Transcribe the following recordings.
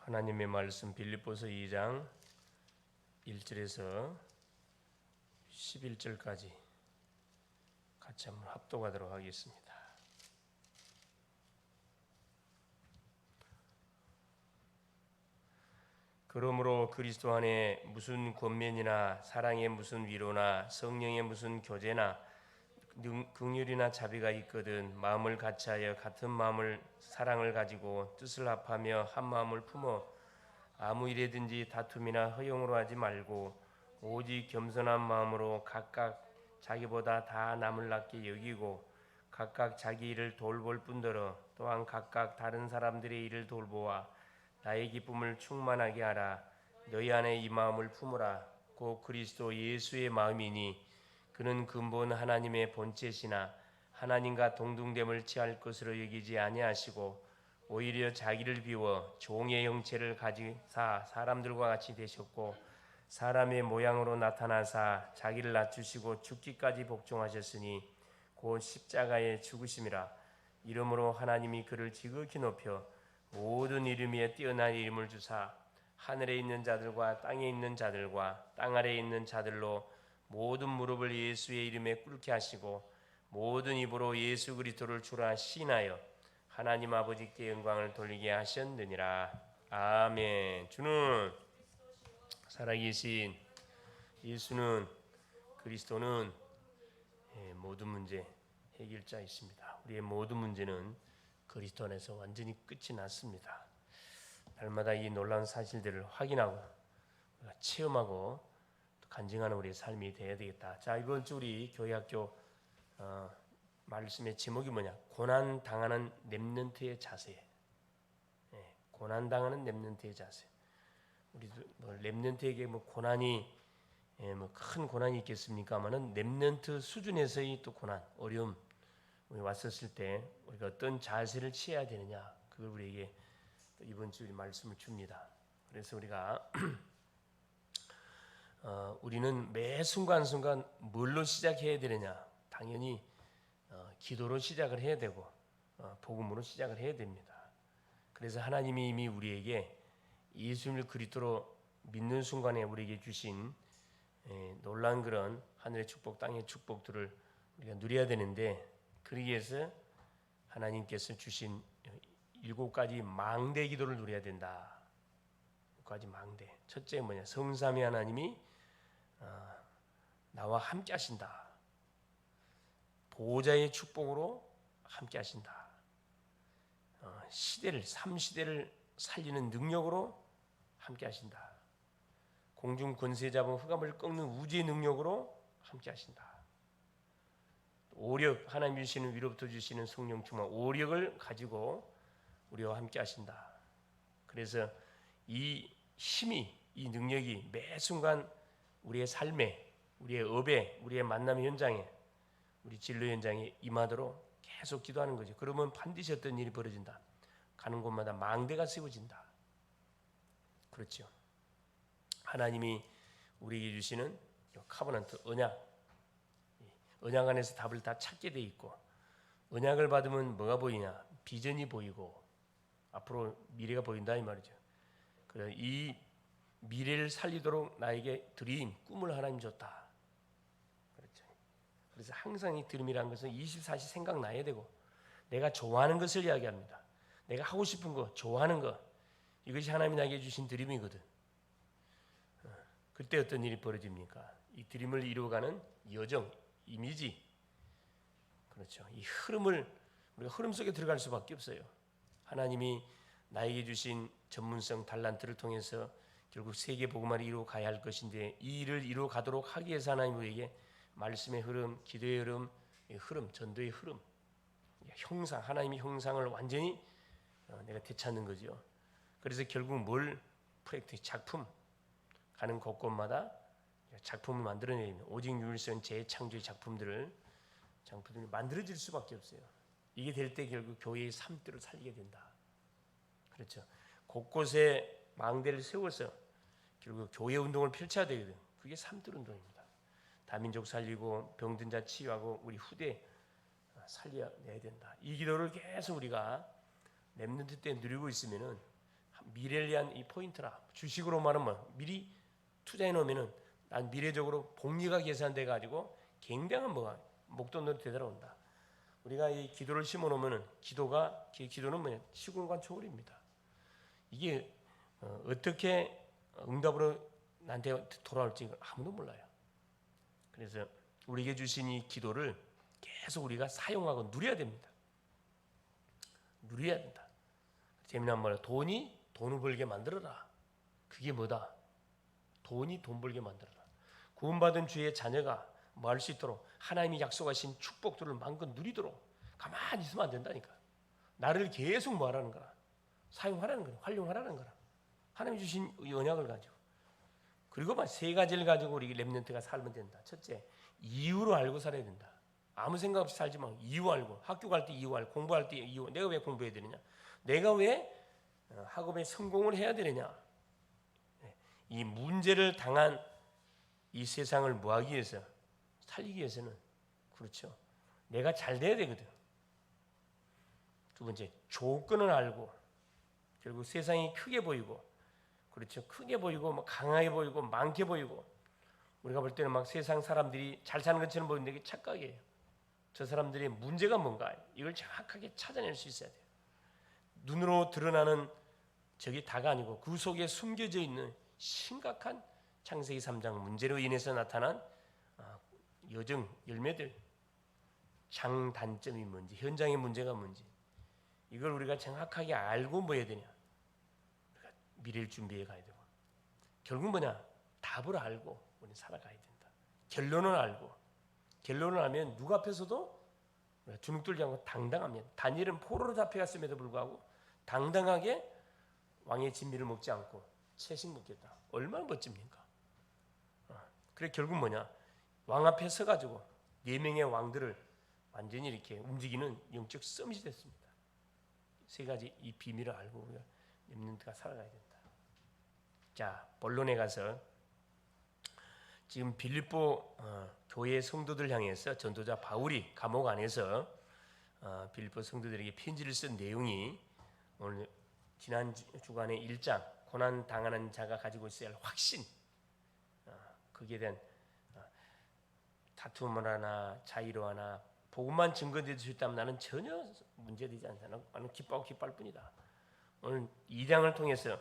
하나님의 말씀 빌립보서 2장 1절에서 11절까지 같이 한번 합독하도록 하겠습니다. 그러므로 그리스도 안에 무슨 권면이나 사랑의 무슨 위로나 성령의 무슨 교제나 긍휼이나 자비가 있거든 마음을 같이하여 같은 마음을 사랑을 가지고 뜻을 합하며 한 마음을 품어 아무 일에든지 다툼이나 허용으로 하지 말고 오직 겸손한 마음으로 각각 자기보다 다 남을 낫게 여기고 각각 자기 일을 돌볼 뿐더러 또한 각각 다른 사람들의 일을 돌보아 나의 기쁨을 충만하게 하라. 너희 안에 이 마음을 품으라. 곧 그리스도 예수의 마음이니 그는 근본 하나님의 본체시나 하나님과 동등됨을 취할 것으로 여기지 아니하시고 오히려 자기를 비워 종의 형체를 가지사 사람들과 같이 되셨고 사람의 모양으로 나타나사 자기를 낮추시고 죽기까지 복종하셨으니 곧 십자가에 죽으심이라. 이러므로 하나님이 그를 지극히 높여 모든 이름 위에 뛰어난 이름을 주사 하늘에 있는 자들과 땅에 있는 자들과 땅 아래에 있는 자들로 모든 무릎을 예수의 이름에 꿇게 하시고 모든 입으로 예수 그리스도를 주라 시인하여 하나님 아버지께 영광을 돌리게 하셨느니라. 아멘. 주는 살아계신 예수는 그리스도는 모든 문제 해결자이십니다. 우리의 모든 문제는 그리스도 안에서 완전히 끝이 났습니다. 날마다 이 놀라운 사실들을 확인하고 체험하고 간증하는 우리의 삶이 되어야 되겠다. 자, 이번 주 우리 교회학교 말씀의 제목이 뭐냐? 고난 당하는 렘넌트의 자세. 고난 당하는 렘넌트의 자세. 우리도 렘넌트에게 고난이 큰 고난이 있겠습니까만은 렘넌트 수준에서의 또 고난, 어려움 우리 왔었을 때 우리가 어떤 자세를 취해야 되느냐? 그걸 우리에게 이번 주 말씀을 줍니다. 그래서 우리가 우리는 매 순간순간 뭘로 시작해야 되느냐? 당연히 기도로 시작을 해야 되고 복음으로 시작을 해야 됩니다. 그래서 하나님이 이미 우리에게 예수님을 그리스도로 믿는 순간에 우리에게 주신 놀라운 그런 하늘의 축복, 땅의 축복들을 우리가 누려야 되는데 그러기 위해서 하나님께서 주신 7가지 망대 기도를 누려야 된다. 7가지 망대. 첫째 뭐냐? 성삼위 하나님이 나와 함께 하신다. 보호자의 축복으로 함께 하신다. 시대를 3시대를 살리는 능력으로 함께 하신다. 공중 권세 잡은 흑암을 꺾는 우주의 능력으로 함께 하신다. 오력, 하나님 주시는 위로부터 주시는 성령 충만 오력을 가지고 우리와 함께 하신다. 그래서 이 힘이, 이 능력이 매 순간 우리의 삶에, 우리의 업에, 우리의 만남 현장에, 우리 진로 현장에 임하도록 계속 기도하는 거죠. 그러면 반드시 어떤 일이 벌어진다. 가는 곳마다 망대가 세워진다. 그렇죠. 하나님이 우리에게 주시는 카버넌트, 언약 안에서 답을 다 찾게 돼 있고 언약을 받으면 뭐가 보이냐? 비전이 보이고 앞으로 미래가 보인다 이 말이죠. 그래 이 미래를 살리도록 나에게 드림, 꿈을 하나님 줬다. 그렇죠. 그래서 항상 이 드림이라는 것은 24시 생각나야 되고 내가 좋아하는 것을 이야기합니다. 내가 하고 싶은 거, 좋아하는 거 이것이 하나님이 나에게 주신 드림이거든. 그때 어떤 일이 벌어집니까? 이 드림을 이루어가는 여정, 이미지, 그렇죠. 이 흐름을 우리가 흐름 속에 들어갈 수밖에 없어요. 하나님이 나에게 주신 전문성 달란트를 통해서 결국 세계 복음화를 이루어 가야 할 것인데 이 일을 이루어 가도록 하기 위해서 하나님 우리에게 말씀의 흐름, 기도의 흐름, 전도의 흐름, 형상, 하나님의 형상을 완전히 내가 되찾는 거죠. 그래서 결국 뭘 프로젝트, 작품 가는 곳곳마다 작품을 만들어내야 됩니다. 오직 유일성 재창조의 작품들을 만들어질 수밖에 없어요. 이게 될 때 결국 교회의 삶들을 살리게 된다. 그렇죠. 곳곳에 망대를 세워서 결국 교회 운동을 펼쳐야 되거든. 그게 삶들 운동입니다. 다민족 살리고 병든 자 치유하고 우리 후대 살려내야 된다. 이 기도를 계속 우리가 렘넌트 때 누리고 있으면은 미래를 위한 이 포인트라. 주식으로 말하면 미리 투자해 놓으면은 난 미래적으로 복리가 계산돼 가지고 굉장한 뭐가 목돈으로 되돌아온다. 우리가 이 기도를 심어 놓으면은 기도는 뭐냐? 시공간 초월입니다. 이게 어떻게 응답으로 나한테 돌아올지 아무도 몰라요. 그래서 우리에게 주신 이 기도를 계속 우리가 사용하고 누려야 됩니다. 누려야 된다. 재미난 말이야. 돈이 돈을 벌게 만들어라. 그게 뭐다? 돈이 돈 벌게 만들어라. 구원받은 주의 자녀가 뭐 할 수 있도록 하나님이 약속하신 축복들을 마음껏 누리도록 가만히 있으면 안 된다니까. 나를 계속 뭐 하라는 거라. 사용하라는 거라. 활용하라는 거라. 하나님이 주신 언약을 가지고. 그리고 세 가지를 가지고 우리 렘넌트가 살면 된다. 첫째, 이유로 알고 살아야 된다. 아무 생각 없이 살지 말고 이유 알고, 학교 갈 때 이유 알고, 공부할 때 이유, 내가 왜 공부해야 되느냐, 내가 왜 학업에 성공을 해야 되느냐. 이 문제를 당한 이 세상을 뭐하기 위해서, 살리기 위해서는, 그렇죠, 내가 잘 돼야 되거든. 두 번째, 조건을 알고, 결국 세상이 크게 보이고, 그렇죠, 크게 보이고 강하게 보이고 많게 보이고, 우리가 볼 때는 막 세상 사람들이 잘 사는 것처럼 보이는데 그게 착각이에요. 저 사람들의 문제가 뭔가, 이걸 정확하게 찾아낼 수 있어야 돼요. 눈으로 드러나는 저게 다가 아니고 그 속에 숨겨져 있는 심각한 창세기 3장 문제로 인해서 나타난 여정, 열매들, 장단점이 뭔지, 현장의 문제가 뭔지, 이걸 우리가 정확하게 알고 뭐 해야 되냐, 우리가 미래를 준비해 가야 되고, 결국 뭐냐, 답을 알고 우리는 살아가야 된다. 결론을 알고, 결론을 알면 누구 앞에서도 주눅들지 않고 당당하면, 다니엘은 포로로 잡혀갔음에도 불구하고 당당하게 왕의 진미를 먹지 않고 채식 먹겠다. 얼마나 멋집니까? 그래 결국 뭐냐, 왕 앞에 서가지고 4명의 왕들을 완전히 이렇게 움직이는 영적 서밋이 됐습니다. 세 가지 이 비밀을 알고 우리가 렘넌트가 살아가야 된다. 자, 본론에 가서 지금 빌립보 교회 성도들 향해서 전도자 바울이 감옥 안에서 빌립보 성도들에게 편지를 쓴 내용이 오늘 지난 주간의 1장 고난 당하는 자가 가지고 있어야 할 확신, 거기에 대한 다툼을 하나 자의로 하나 복음만 증거될 수 있다면 나는 전혀 문제되지 않다. 나는 기뻐하고 기뻐할 뿐이다. 오늘 2장을 통해서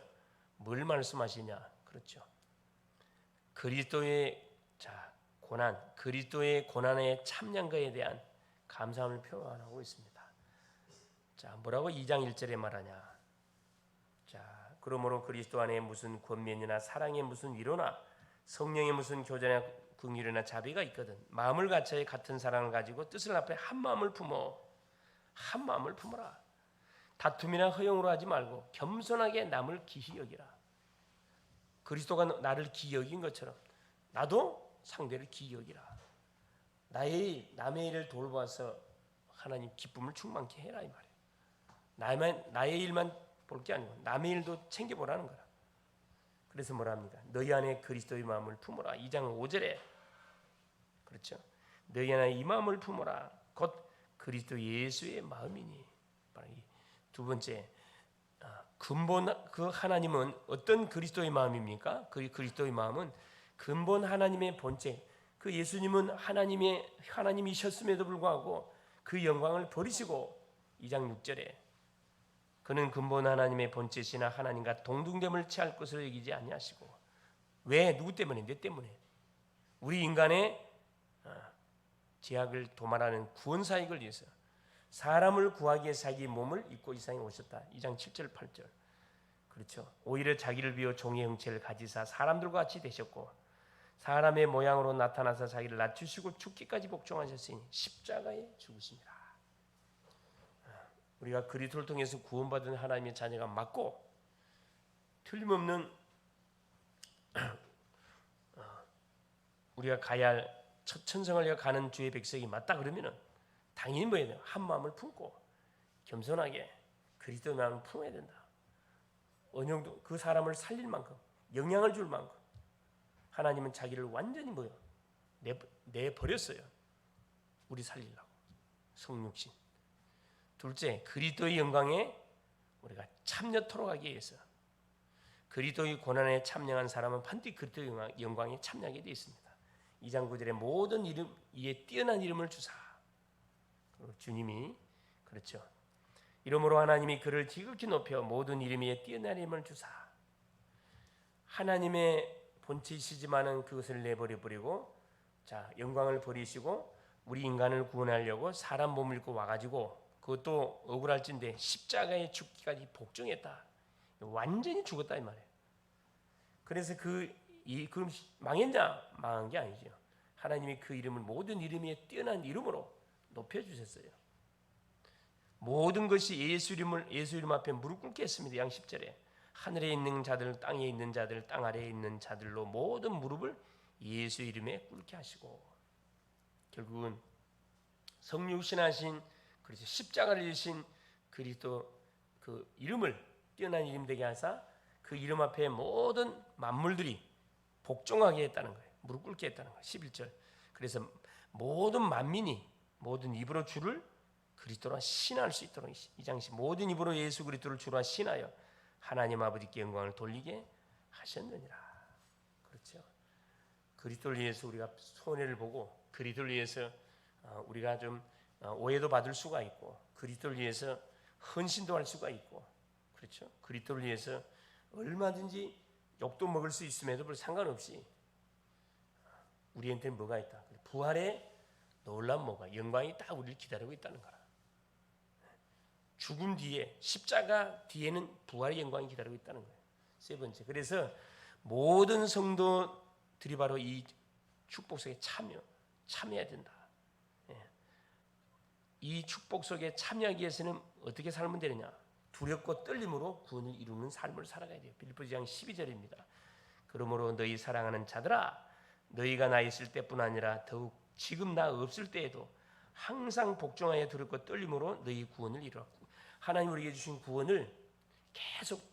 뭘 말씀하시냐? 그렇죠, 그리스도의 고난, 그리스도의 고난의 참량가에 대한 감사함을 표현하고 있습니다. 자, 뭐라고 2장 1절에 말하냐? 자, 그러므로 그리스도 안에 무슨 권면이나 사랑에 무슨 위로나 성령의 무슨 교제나 긍휼이나 자비가 있거든 마음을 같이 같은 사랑을 가지고 뜻을 앞에 한 마음을 품어라. 다툼이나 허용으로 하지 말고 겸손하게 남을 기히 여기라. 그리스도가 나를 기히 여긴 것처럼 나도 상대를 기히 여기라. 남의 일을 돌봐서 하나님 기쁨을 충만케 해라, 이 말이에요. 나의 일만 볼 게 아니고 남의 일도 챙겨보라는 거라. 그래서 뭐라 합니까? 너희 안에 그리스도의 마음을 품어라. 2장 5절에 그렇죠, 너희 안에 이 마음을 품어라. 곧 그리스도 예수의 마음이니. 두 번째, 근본 그 하나님은 어떤 그리스도의 마음입니까? 그 그리스도의 마음은 근본 하나님의 본체, 그 예수님은 하나님이셨음에도 불구하고 그 영광을 버리시고 2장 6절에 그는 근본 하나님의 본체시나 하나님과 동등됨을 취할 것으로 여기지 아니하시고. 왜? 누구 때문에? 내 때문에. 우리 인간의 죄악을 도말하는 구원 사역을 위해서 사람을 구하기 위해 자기 몸을 입고 이 세상에 오셨다. 2장 7절 8절. 그렇죠. 오히려 자기를 비워 종의 형체를 가지사 사람들과 같이 되셨고 사람의 모양으로 나타나서 자기를 낮추시고 죽기까지 복종하셨으니 십자가에 죽으십니다. 우리가 그리스도를 통해서 구원받은 하나님의 자녀가 맞고 틀림없는 우리가 가야 할 첫 천성을 가는 주의 백성이 맞다 그러면은 당연히 뭐해야 돼요? 한 마음을 품고 겸손하게 그리스도의 마음을 품어야 된다. 어느 정도 그 사람을 살릴 만큼 영향을 줄 만큼 하나님은 자기를 완전히 내버렸어요. 우리 살리려고. 성육신. 둘째, 그리스도의 영광에 우리가 참여토록 하기 위해서 그리스도의 고난에 참여한 사람은 반드시 그리스도의 영광에 참여하게 되어 있습니다. 2장 9절에 모든 이름 이에 뛰어난 이름을 주사. 주님이 그렇죠. 이러므로 하나님이 그를 지극히 높여 모든 이름 위에 뛰어난 이름을 주사. 하나님의 본체이시지만은 그것을 내버려 버리고 자 영광을 버리시고 우리 인간을 구원하려고 사람 몸을 입고 와가지고 그것도 억울할진데 십자가에 죽기까지 복종했다. 완전히 죽었다 이 말이에요. 그래서 그럼 망했냐? 망한 게 아니죠. 하나님이 그 이름을 모든 이름 위에 뛰어난 이름으로 높여주셨어요. 모든 것이 예수 이름 앞에 무릎 꿇게 했습니다. 양 10절에 하늘에 있는 자들, 땅에 있는 자들, 땅 아래에 있는 자들로 모든 무릎을 예수 이름에 꿇게 하시고 결국은 성육신하신 그래서 십자가를 지신 그리스도 그 이름을 뛰어난 이름 되게 하사 그 이름 앞에 모든 만물들이 복종하게 했다는 거예요. 무릎 꿇게 했다는 거예요. 11절. 그래서 모든 만민이 모든 입으로 주를 그리스도로 신할 수 있도록 이 장시 모든 입으로 예수 그리스도를 주로 신하여 하나님 아버지께 영광을 돌리게 하셨느니라. 그렇죠. 그리스도를 위해서 우리가 손해를 보고 그리스도를 위해서 우리가 좀 오해도 받을 수가 있고 그리스도를 위해서 헌신도 할 수가 있고 그렇죠. 그리스도를 위해서 얼마든지 욕도 먹을 수 있음에도 별 상관없이 우리한테는 뭐가 있다. 부활의 놀라운 뭐가 영광이 딱 우리를 기다리고 있다는 거라. 죽음 뒤에 십자가 뒤에는 부활의 영광이 기다리고 있다는 거예요. 세 번째. 그래서 모든 성도들이 바로 이 축복 속에 참여해야 된다. 이 축복 속에 참여하기 위해서는 어떻게 살면 되느냐? 두렵고 떨림으로 구원을 이루는 삶을 살아가야 돼요. 빌립보서 2장 12절입니다. 그러므로 너희 사랑하는 자들아 너희가 나 있을 때뿐 아니라 더욱 지금 나 없을 때에도 항상 복종하여 두렵고 떨림으로 너희 구원을 이루었고 하나님 우리에게 주신 구원을 계속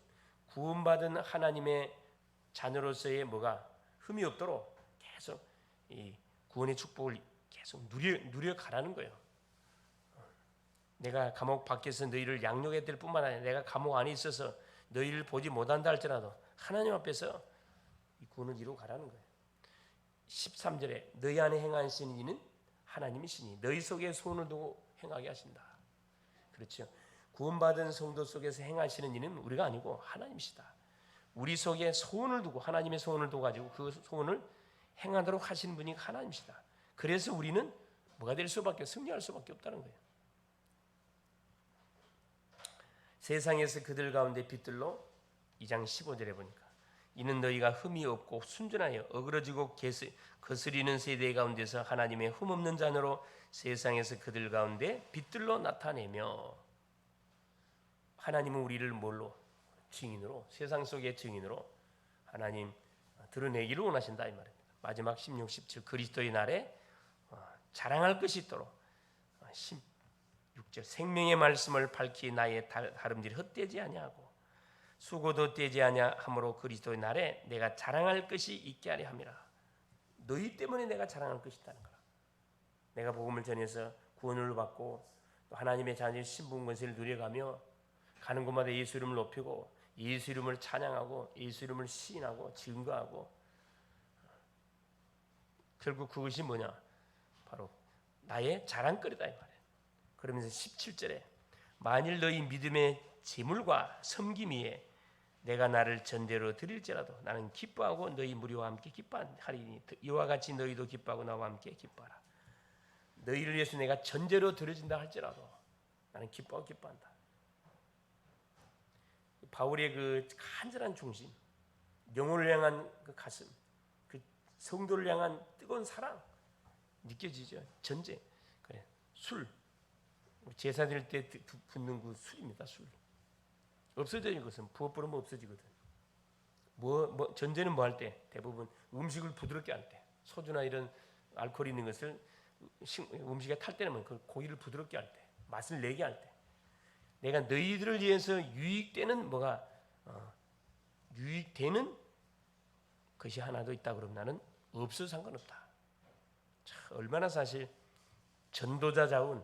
구원받은 하나님의 자녀로서의 뭐가 흠이 없도록 계속 이 구원의 축복을 계속 누려 가라는 거예요. 내가 감옥 밖에서 너희를 양육해야 될 뿐만 아니라 내가 감옥 안에 있어서 너희를 보지 못한다 할지라도 하나님 앞에서 이 구원을 이루어 가라는 거예요. 13절에 너희 안에 행하시는 이는 하나님이시니 너희 속에 소원을 두고 행하게 하신다. 그렇죠. 구원받은 성도 속에서 행하시는 이는 우리가 아니고 하나님이시다. 우리 속에 소원을 두고 하나님의 소원을 두고 가지고 그 소원을 행하도록 하시는 분이 하나님이시다. 그래서 우리는 뭐가 될 수밖에 승리할 수밖에 없다는 거예요. 세상에서 그들 가운데 빛들로 2장 15절에 보니까 이는 너희가 흠이 없고 순전하여 어그러지고 거스리는 세대 가운데서 하나님의 흠없는 자녀로 세상에서 그들 가운데 빛들로 나타내며 하나님은 우리를 뭘로? 증인으로 세상 속의 증인으로 하나님 드러내기를 원하신다 이 말입니다. 마지막 16, 17 그리스도의 날에 자랑할 것이 있도록 16절 생명의 말씀을 밝히 나의 다름질이 헛되지 아니하고 수고도 떼지 아니하므로 그리스도의 날에 내가 자랑할 것이 있게 하려 함이라. 너희 때문에 내가 자랑할 것이 있다는 거라. 내가 복음을 전해서 구원을 받고 또 하나님의 자녀의 신분 권세를 누려가며 가는 곳마다 예수 이름을 높이고 예수 이름을 찬양하고 예수 이름을 시인하고 증거하고 결국 그것이 뭐냐? 바로 나의 자랑거리다 이 말이에요. 그러면서 17절에 만일 너희 믿음의 재물과 섬김 위에 내가 나를 전대로 드릴지라도 나는 기뻐하고 너희 무리와 함께 기뻐하리니 이와 같이 너희도 기뻐하고 나와 함께 기뻐하라. 너희를 위해서 내가 전제로 드려진다 할지라도 나는 기뻐하고 기뻐한다. 바울의 그 간절한 중심, 영혼을 향한 그 가슴, 그 성도를 향한 뜨거운 사랑 느껴지죠. 전제. 그래. 술. 제사 드릴 때 붓는 그 술입니다. 술. 없어져요. 이것은 부어 뿌리면 없어지거든. 전제는 뭐 할 때? 대부분 음식을 부드럽게 할 때. 소주나 이런 알코올 있는 것을 음식에 탈 때는 그 고기를 부드럽게 할 때, 맛을 내게 할 때. 내가 너희들을 위해서 유익되는 뭐가 유익되는 것이 하나도 있다 그러면 나는 없어도 상관없다. 참, 얼마나 사실 전도자다운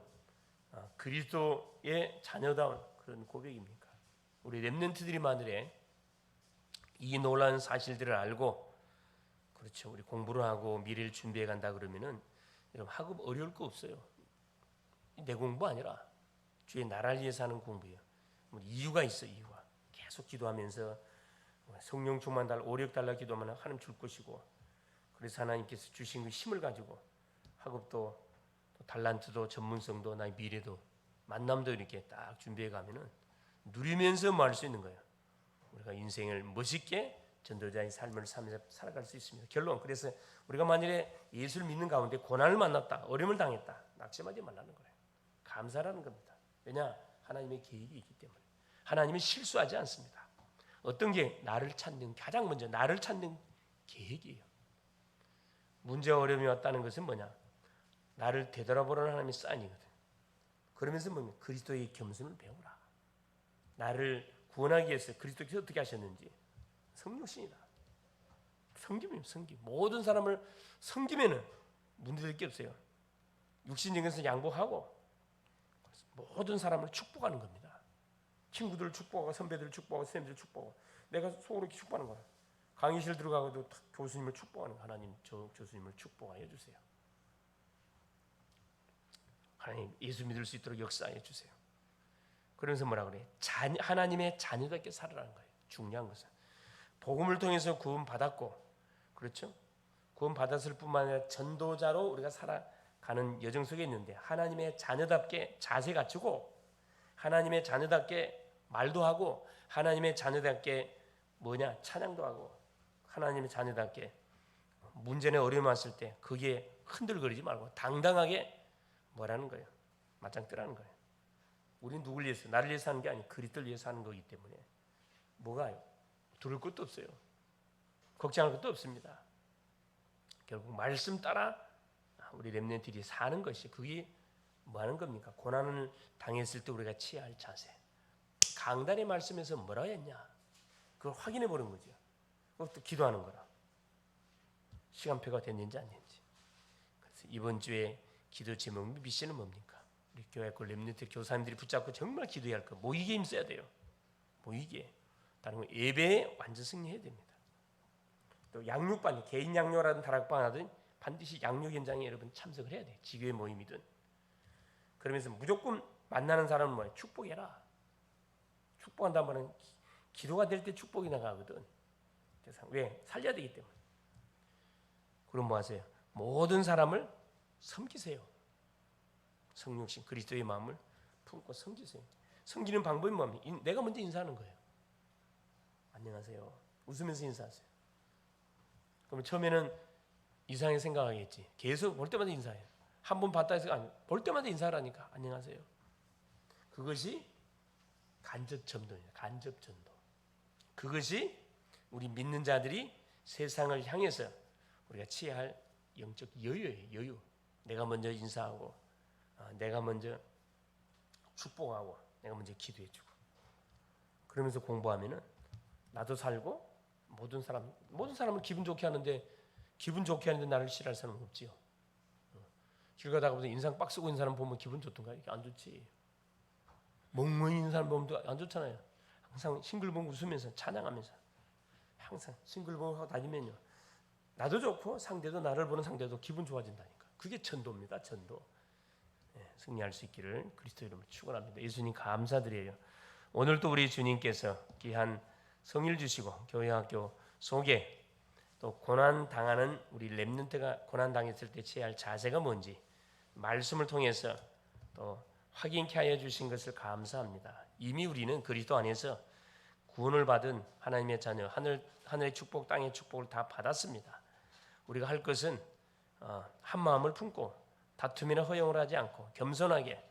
그리스도의 자녀다운 그런 고백입니까? 우리 렘넌트들이 만일에 이 놀라운 사실들을 알고, 그렇죠, 우리 공부를 하고 미래를 준비해 간다 그러면은 여러분 학업 어려울 거 없어요. 내 공부 아니라 주의 나라를 위해서 하는 공부예요. 이유가 있어. 이유가 계속 기도하면서 성령 충만 달라, 오력 달라 기도하면 하나님 줄 것이고, 그래서 하나님께서 주신 그 힘을 가지고 학업도 또 달란트도 전문성도 나의 미래도 만남도 이렇게 딱 준비해 가면은 누리면서 뭐 할 수 있는 거예요. 우리가 인생을 멋있게 전도자의 삶을 살아갈 수 있습니다. 결론, 그래서 우리가 만일에 예수를 믿는 가운데 고난을 만났다, 어려움을 당했다, 낙심하지 말라는 거예요. 감사라는 겁니다. 왜냐? 하나님의 계획이 있기 때문에. 하나님은 실수하지 않습니다. 어떤 게 나를 찾는, 가장 먼저 나를 찾는 계획이에요. 문제와 어려움이 왔다는 것은 뭐냐? 나를 되돌아보라는 하나님의 사인이거든. 그러면서 뭐냐? 그리스도의 겸손을 배우라. 나를 구원하기 위해서 그리스도께서 어떻게 하셨는지 성육신이다. 섬김이에요. 섬김. 모든 사람을 섬기면은 문제될 게 없어요. 육신적인 것은 양보하고 모든 사람을 축복하는 겁니다. 친구들을 축복하고 선배들을 축복하고 선생님들을 축복하고 내가 속으로 이렇게 축복하는 거야. 강의실 들어가고도 교수님을 축복하는 거야. 하나님 저 교수님을 축복하여 주세요. 하나님 예수 믿을 수 있도록 역사해 주세요. 그러면서 뭐라 그래? 하나님의 자녀답게 살아라는 거예요. 중요한 것은 복음을 통해서 구원 받았고, 그렇죠? 구원 받았을 뿐만 아니라 전도자로 우리가 살아가는 여정 속에 있는데 하나님의 자녀답게 자세 갖추고 하나님의 자녀답게 말도 하고 하나님의 자녀답게 뭐냐? 찬양도 하고 하나님의 자녀답게 문제나 어려움 왔을 때 그게 흔들거리지 말고 당당하게 뭐라는 거예요? 맞짱 뜨라는 거예요. 우리는 누굴 위해서, 나를 위해서 하는 게 아니고 그리스도를 위해서 하는 거기 때문에 뭐가요? 두려울 것도 없어요. 걱정할 것도 없습니다. 결국 말씀 따라 우리 렘넌트들이 사는 것이, 그게 뭐 하는 겁니까? 고난을 당했을 때 우리가 취해야 할 자세. 강단의 말씀에서 뭐라 했냐? 그걸 확인해 보는 거죠. 그것도 기도하는 거라. 시간표가 됐는지 안 됐는지. 그래서 이번 주에 기도 제목 미션은 뭡니까? 우리 교회 렘넌트 교사님들이 붙잡고 정말 기도해야 할 거. 모이게 힘써야 돼요. 모이게. 다른 건 예배에 완전 승리해야 됩니다. 또 양육반, 개인 양육하든 다락방 하든 반드시 양육 현장에 여러분 참석을 해야 돼요. 지교회 모임이든. 그러면서 무조건 만나는 사람은 뭐예요? 축복해라. 축복한다는 말은 기도가 될 때 축복이 나가거든. 왜? 살려야 되기 때문에. 그럼 뭐 하세요? 모든 사람을 섬기세요. 성육신 그리스도의 마음을 품고 섬기세요. 섬기는 방법이 뭡니까? 내가 먼저 인사하는 거예요. 안녕하세요. 웃으면서 인사하세요. 그러면 처음에는 이상하게 생각하겠지. 계속 볼 때마다 인사해요. 한 번 봤다 해서 아니, 볼 때마다 인사하라니까. 안녕하세요. 그것이 간접 전도입니다. 간접 전도. 그것이 우리 믿는 자들이 세상을 향해서 우리가 취해야 할 영적 여유예요. 여유. 내가 먼저 인사하고 내가 먼저 축복하고 내가 먼저 기도해주고 그러면서 공부하면은 나도 살고 모든 사람을 기분 좋게 하는데 나를 싫어할 사람은 없지요. 길 가다가 보면 인상 빡 쓰고 있는 사람 보면 기분 좋던가? 이게 안 좋지. 멍멍이 있는 사람 보면 안 좋잖아요. 항상 싱글벙 웃으면서 찬양하면서 항상 싱글벙 하고 다니면요, 나도 좋고 상대도, 나를 보는 상대도 기분 좋아진다니까. 그게 전도입니다. 전도. 승리할 수 있기를 그리스도 이름으로 축원합니다. 예수님 감사드려요. 오늘도 우리 주님께서 귀한 성의를 주시고 교회학교 속에 또 고난 당하는 우리 렘넌트가 고난 당했을 때 취해야 할 자세가 뭔지 말씀을 통해서 또 확인케 하여 주신 것을 감사합니다. 이미 우리는 그리스도 안에서 구원을 받은 하나님의 자녀, 하늘의 축복, 땅의 축복을 다 받았습니다. 우리가 할 것은 한 마음을 품고 다툼이나 허용을 하지 않고 겸손하게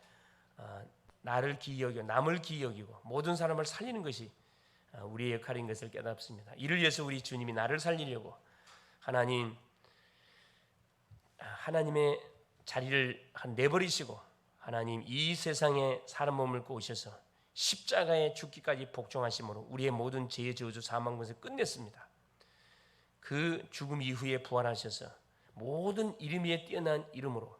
나를 기이 여기고 남을 기이 여기고 모든 사람을 살리는 것이 우리의 역할인 것을 깨닫습니다. 이를 위해서 우리 주님이 나를 살리려고 하나님의 자리를 내버리시고 하나님 이 세상에 사람 몸을 입고 오셔서 십자가에 죽기까지 복종하심으로 우리의 모든 죄의 저주 사망 것을 끝냈습니다. 그 죽음 이후에 부활하셔서 모든 이름 위에 뛰어난 이름으로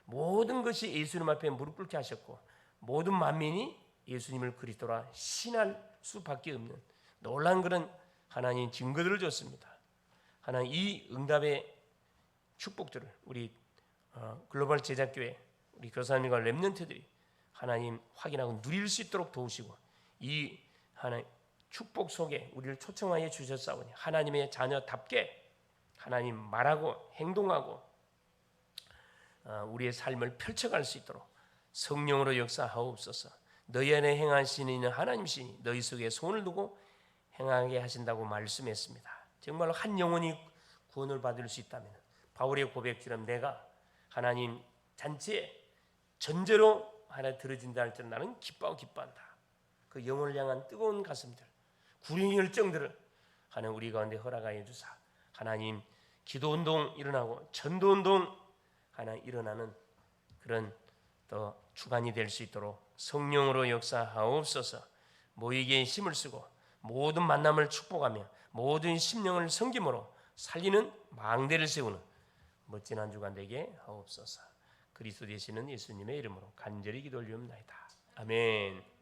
모든 것이 예수님 앞에 무릎 꿇게 하셨고 모든 만민이 예수님을 그리스도라 신할 수밖에 없는 놀란 그런 하나님 증거들을 줬습니다. 하나님 이 응답의 축복들을 우리 글로벌 제작교회 우리 교사님과 렘넌트들이 하나님 확인하고 누릴 수 있도록 도우시고 이 하나님 축복 속에 우리를 초청하여 주셨사오니 하나님의 자녀답게 하나님 말하고 행동하고 우리의 삶을 펼쳐갈 수 있도록 성령으로 역사하옵소서. 너희 안에 행하시는 하나님이시니 너희 속에 손을 두고 행하게 하신다고 말씀했습니다. 정말로 한 영혼이 구원을 받을 수 있다면 바울의 고백처럼 내가 하나님 잔치에 전제로 하나 들어진다 할지라도 나는 기뻐한다. 그 영혼을 향한 뜨거운 가슴들, 구린 열정들을 하나님 우리 가운데 허락하여 주사 하나님 기도운동 일어나고 전도운동 하나 일어나는 그런 또 주관이 될 수 있도록 성령으로 역사하옵소서. 모이기에 힘을 쓰고 모든 만남을 축복하며 모든 심령을 섬김으로 살리는 망대를 세우는 멋진 한 주간 되게 하옵소서. 그리스도 되시는 예수님의 이름으로 간절히 기도 올리옵나이다. 아멘.